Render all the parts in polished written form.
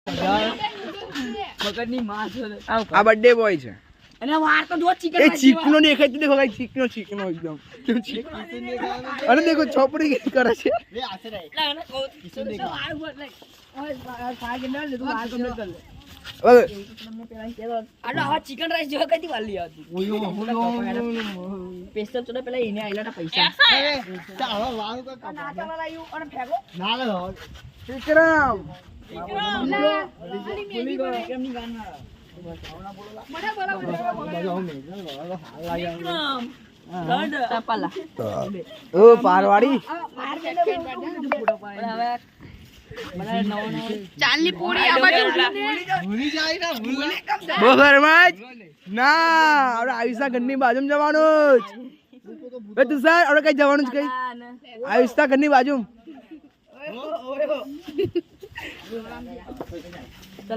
આ birthday boy છે અને વાર તો જો ચિકન એ ચીકનો દેખાય તો દેખો ગાઈસ ચીકનો એકદમ અરે દેખો ચોપડી કરે છે ચિકન રાઈસ જો કઈ વાલી હતી સ્પેશિયલ તો પેલા એને આઈલા પૈસા ચાલો વાળું કા નાચવા લાવ્યું અને ફેગો ના લે વિક્રમ ભૂલી ગયો કેમની ગાન ઓ પારવાડી ચાલની પૂરી આ બાજુ ભૂલી જાય ના બહરમાજ ના આપણે આયુષના ઘરની બાજુમાં જવાનું જ એ તું સર આપણે કઈ જવાનું જ કઈ આયુષના ઘરની બાજુ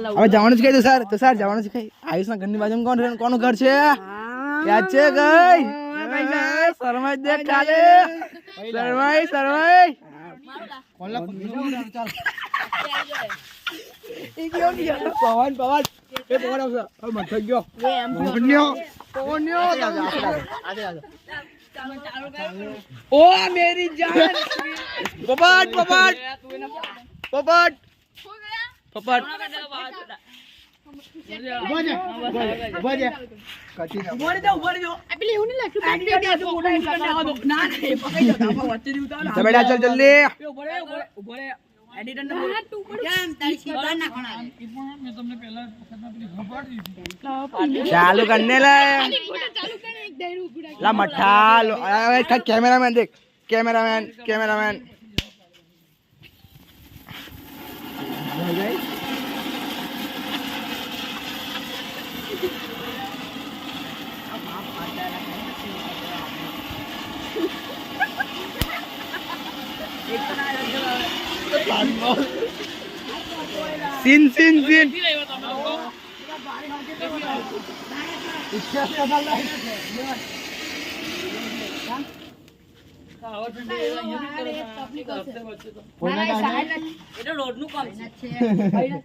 હવે જવાનું જ કઈ તો સર જવાનું જ કઈ આયુષના ઘરની બાજુમાં કોનું ઘર છે યાદ છે કઈ શરમાઈ દેખ કાલે શરમાઈ ઓ મેરી જાન પોપટ चल जल्दी चालू करने ला मठा कैमरामैन देख कैमरामैन सीन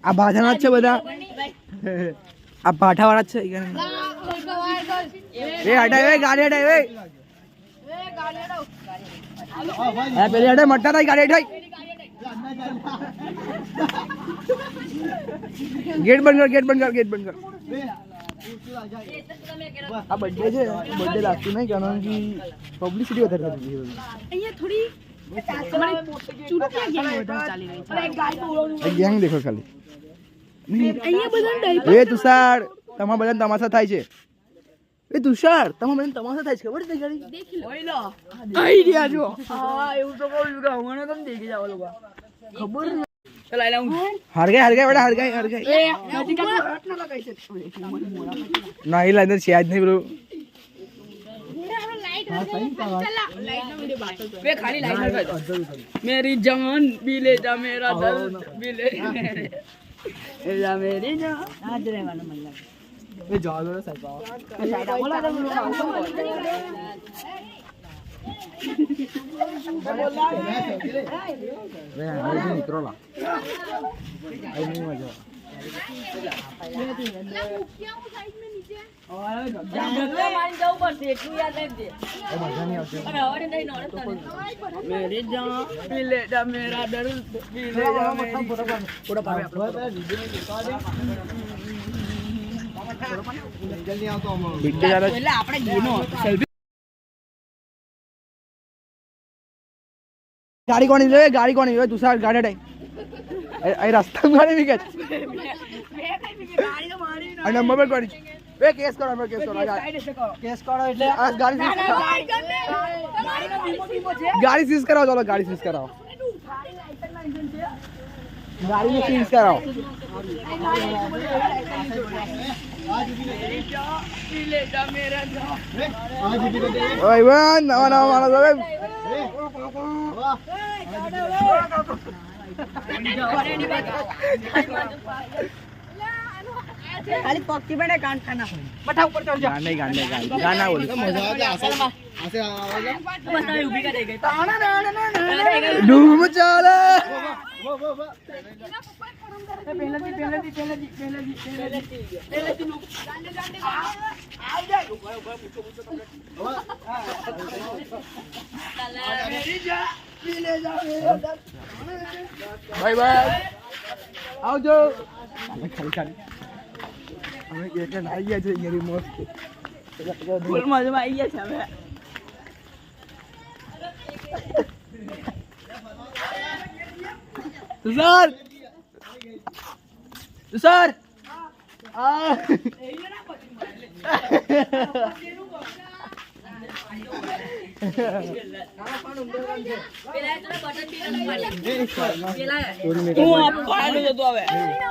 આ ભાઠાના છે બધા આ ભાઠાવાળા છે એ હટાવે ગાડી હટાવે પેલી હટે મટ્ટા થાય ગાડી હટાઈ गेट बंद कर આ બર્થડે છે બર્થડે લાગતું નહીં કારણ કે પબ્લિસિટી વધારે થતી છે અહીંયા થોડી ગેંગ દેખો ખાલી અહીંયા બધા એ તુષાર તમારા બધા તમાશા થાય છે એ તુષાર તમારા બધા તમાશા થાય છે ખબર છે ગાડી દેખી લો આઈ રહ્યા છો હા એવું તો કહું છું કે હમણાં તમે દેખી જાવ લોકો ખબર ચલ આઈ લાવું હાર ગઈ બેટા હાર ગઈ એ નજીક હટ ના લગાઈ છે ના એ લાઈન છે આજ નહીં બ્રો वे खाली लाइट मेरी जान भी ले जा मेरा दर्द भी ले जा मेरी जान आज रे वाला मतलब वे जा दो साहब बोला तो निकरोला आई नहीं मजा मेरी जान पी ले जा मेरा दर्द पी ले जा थोड़ा पावे આપણે ગીનો સેલ્ફી गाड़ी कौन है गाड़ी कौन है दूसरा गाड़ी है आई रास्ता मारे भी क्या और नंबर पर गाड़ी वे केस करो केस करो એટલે આ गाड़ी सीज कराओ चलो गाड़ी सीज कराओ गाड़ी में सीज कराओ ओए वन ना मानो सब खाली पक्की बने कान खाना बटा ऊपर चढ़ जा गाना बोल मजा आ गया ऐसे आवाज बस मैं ऊभी का दे गई डूब चला वो બાય બાય આવજો અમે એક આવી ગયા છે યરી મસ્ત ફૂલ મજામાં આવી ગયા છે હવે તુષાર તુષાર હું આપવાનું જતો હવે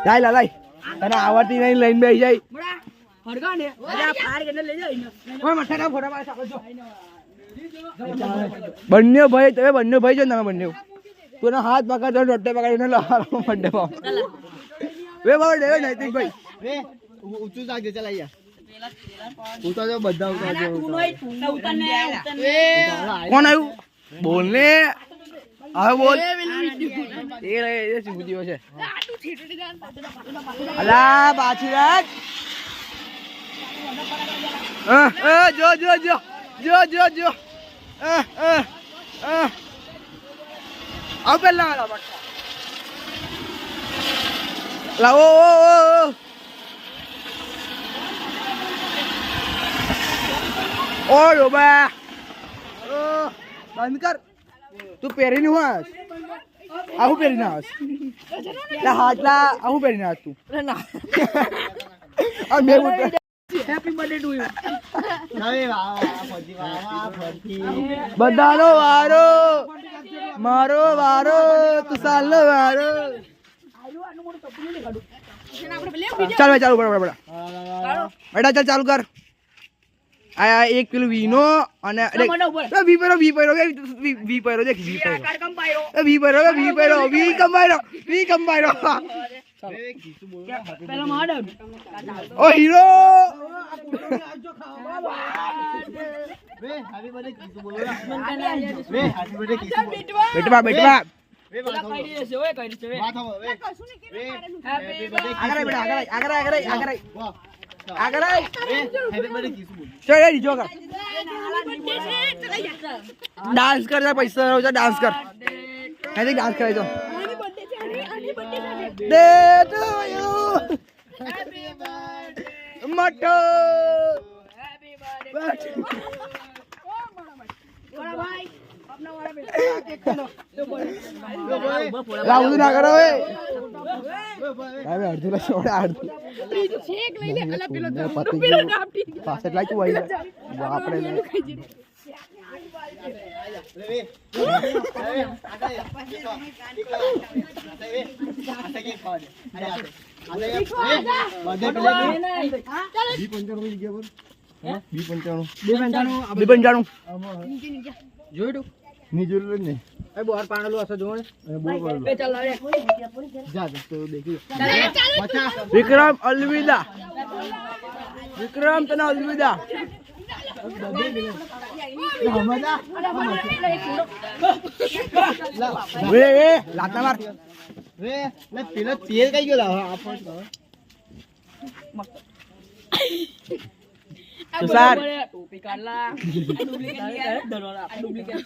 લાય લા લાય તને આવડતી નહીં લઈને બેસી જાય હરગા ને અરે ફાર કે લઈ જાય ઓય મઠાના ફોટા પાસ આપજો બંને ભાઈ તમે બંને ભાઈ છો ને તમે બંને તું હાથ પકડો રોટે પકડીને લાવો બર્થડે માં વે બર્થડે નૈતિક ભાઈ વે ઊંચું જાગજે ચાલ આયા ઉતારજો બધા ઉતારજો તું ઉતરને કોણ આવ્યું બોલ ને હવે બોલ એ શું બુદ્ધિઓ છે અલા પાછી રાખ જો જો જો જો જો જો આવ પેલા લાવો ઓય બા બંધ કર તું પહેરીને હું આવ આવું પહેરીને આવ હાથલા આવું પહેરીને આવ તું આ બે હેપી બર્થડે ટુ યુ હવે વાહ ફરતી બધાનો વારો મારો વારો તુષારનો વારો ચાલ ભાઈ ચાલુ બરાબર બેટા ચાલ ચાલુ કર આ એક પેલું વીનો અને વી પેરો દેખ વી કમ્બાઈરો પેલા માડો ઓ હીરો વે હેપી બર્થડે કીધું બોલો વે હેપી બર્થડે કીધું બેટવા બેટવા વે પેલા કઈ દેશે ઓય કઈ દેશે વાત હવે વે હેપી બર્થડે આગળ બેટા આગળ વાહ આગળ વે હેપી બર્થડે કીધું બોલ ચલ રેડી જો કર ડાન્સ કર જા પૈસા રોજા ડાન્સ કર હેડી ડાન્સ કરે જો day to you happy birthday મટો હેપી બર્થડે લાવું ના કરો હવે અડધું લઈ છોડા અડધું પાછળ લાઈ તું આવી આપણે જોયું નીચું ને એ બોર પાણેલું હશે જોણે બોર પાણેલું ચાલ હવે જા તો દેખી વિક્રમ અલવિદા વિક્રમ તને અલવિદા વે વે લાતા માર વે લે પેલો તેલ કઈ ગયો લાવ આપો તુષાર ટોપી કાઢલા ડુપ્લિકેટ દરોડા ડુપ્લિકેટ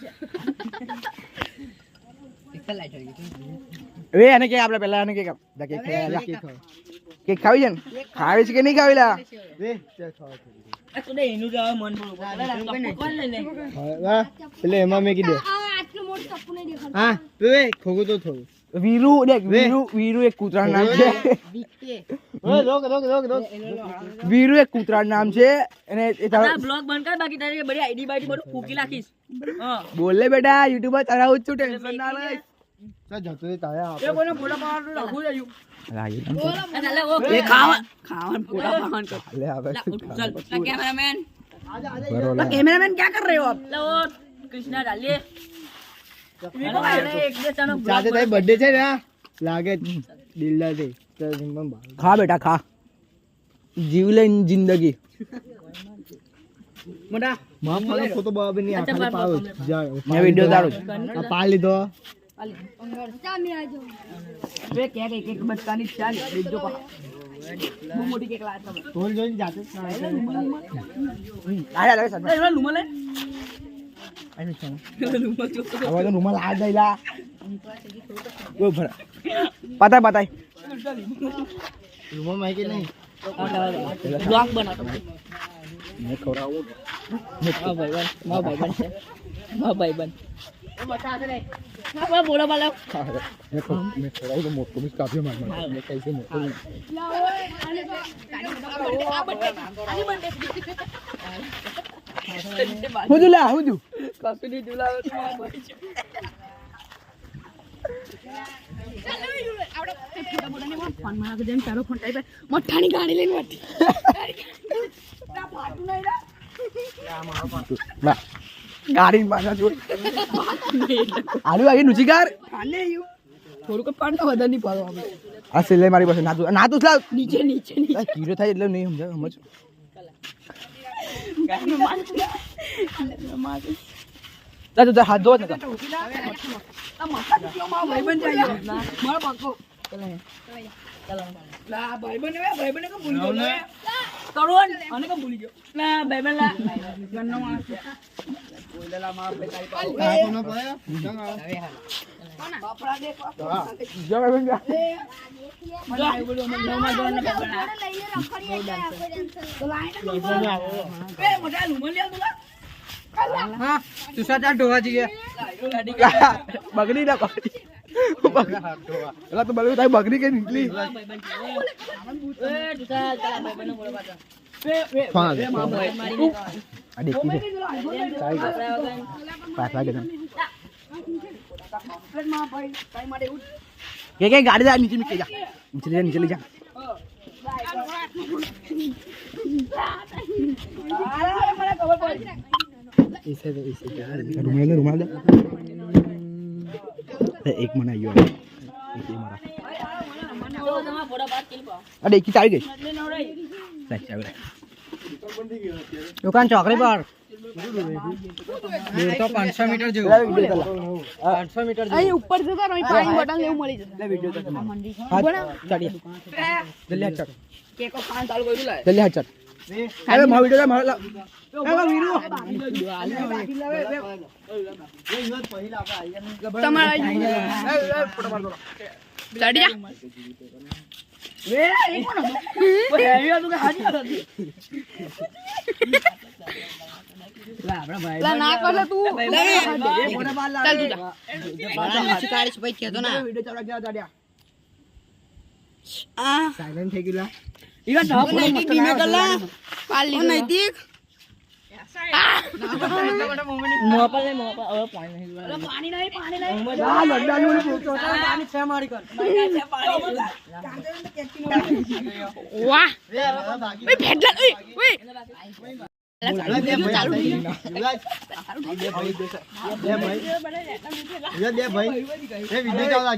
છે વે એને કે આપણે પહેલા એને કે કેક ખાવા કેક ખાવી છે ને ખાવી છે કે નહીં ખાવી લા વે ચલ ખાવા આ તો એનું જ મન કોણ લઈ લે વાહ એટલે એમાં મેં કીધું હા વે ખોગું તો થોડું વીરુ દેખ વીરુ એક કૂતરાનું નામ છે ઓય રોક વીરુ એક કૂતરાનું નામ છે અને એ તારા બ્લોગ બંધ કર બાકી તારી બધી આઈડી બાઈડી બધું ફૂકી નાખીશ હા બોલ લે બેટા યુટ્યુબર તારા હું છું ટેન્શન ના લે ચલ જતો રે તારે એ કોઈને ફોટો પાડવાનું રાખવું જોઈએ લાગી ચાલે ઓ એ ખાવાનું ફોટો પાડવાનું કર લે હવે चल कैमरामैन બરોબર कैमरामैन क्या कर रहे हो आप लो कृष्णा डालिए જાતે તારી બર્થડે છે ને લાગે દિલદાર છે તો જમવા બહાર ખા બેટા ખા જીવ લે જિંદગી मोटा માફ કરો ફોટો બાબા ની આખા પાવ જાય મેં વિડિયો તારો આ પા લીધો બે કેક એક બટકાની ચાલ બેજો પા બહુ મોટી કેક લાયા તમે ઢોલ જોઈને જાતે જ આયા લાગે સર એ રૂમાલ લે આઈ છે રૂમાલ જો હવે તો રૂમાલ આ દઈલા ઓ ભરા પતાય રૂમમાં માઈક નહીં બ્લોગ બનાવો મેં ખવડાવું મા ભાઈબંધ એ બતા દે ના બોલો બોલો મેં ખવડાવું તો મોટો મિસ કાફી માર મેં કઈસે મોટો હું દુલા હું દુ કસુની દુલાવે ફોન માં આગળ તારો ફોન ટાઈપ મઠાની ગાડી લઈને વાટી ના ગાડી પાછા જોઈ આલુ આગે નુચીકાર થોડુંક પાણી તો વધારે નહીં પાડો આપણે આ સિલાઈ મારી પાસે ના તું લાવ નીચે કીરો થાય એટલે નહીં સમજાય સમજ તું હાથ ધો ને હા તું સાચા ઢોવા જઈએ બગડી ના પેલા તો બગડી થાય બગડી કઈ નીકળી આ દેખી પાછા કે ગાડી જા નીચે નીચે જા નીચે લે જા રૂમાल दे एक मन आयो एक मारा अरे एक चाय गई दुकान चौकड़ी पर तो 500 मीटर जो 500 मीटर અહીં ઉપર જતા રહો પાણી બોટલ લેવું મળી જશે ले वीडियो कर हाथ चढ़िए जल्दी हाथ चढ़ કેકો પાણી ચાલુ કર્યું લે जल्दी हाथ चढ़ अरे मार वीडियो मार ला તમારા ચડી જા વે એ કોણ હતો હેવી હતું કે હાજી હતી લા આપડા ભાઈ લા ના કર લે તું ચાલ તું જા बड़ा नीचे काढ़ी भाई के तो ना वीडियो चला गया दाडिया આ साइलेंट થઈ ગયું લા ઈવા ઢાપ नैतिक बीमे कर ला પાલી नैतिक મોપા લે મોપા હવે પાણી નહીં આ લડ્ડાનું ને પૂછો पानी छह मारी कर વાહ ઓય ભેટલા ઓય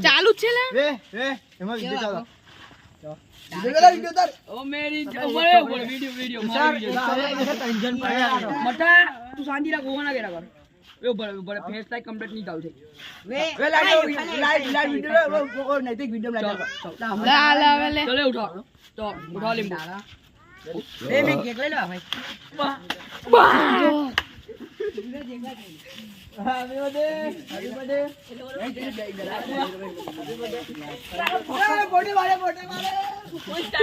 ચાલુ છે લે वीडियो ઓ મેરી વિડિયો મટા તું શાંતિ રાખ ઓવાના કેરા કર એ બડે ફેસ લાઈક કમ્પ્લીટ નહીં ચાલુ છે वे लाइट वीडियो वो नैतिक वीडियो લા લા વેલે ચલે ઉઠો તો ઉઠા લીંબુ ए मैं केक ले लो भाई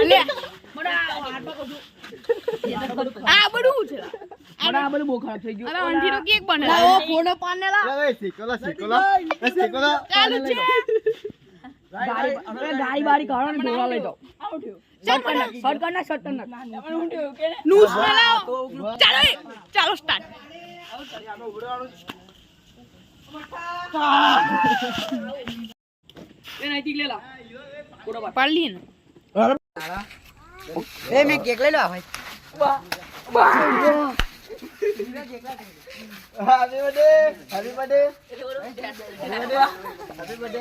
લે મડા હાથમાં કોઠું આ બધું છે મડા બધું બહુ ખરાબ થઈ ગયું અરે અંઠીનો કેક બને લા ઓ ફોન પાને લા ચાલુ છે ગાડી બારી કાઢો ને ઢોળા લઈ જાઓ શર્ટ કરના ન્યૂઝ મેલાઓ ચાલો સ્ટાર્ટ એ નૈતિક લેલા પૂરા પાડલી ને ए मैं केक ले लो भाई हैप्पी बर्थडे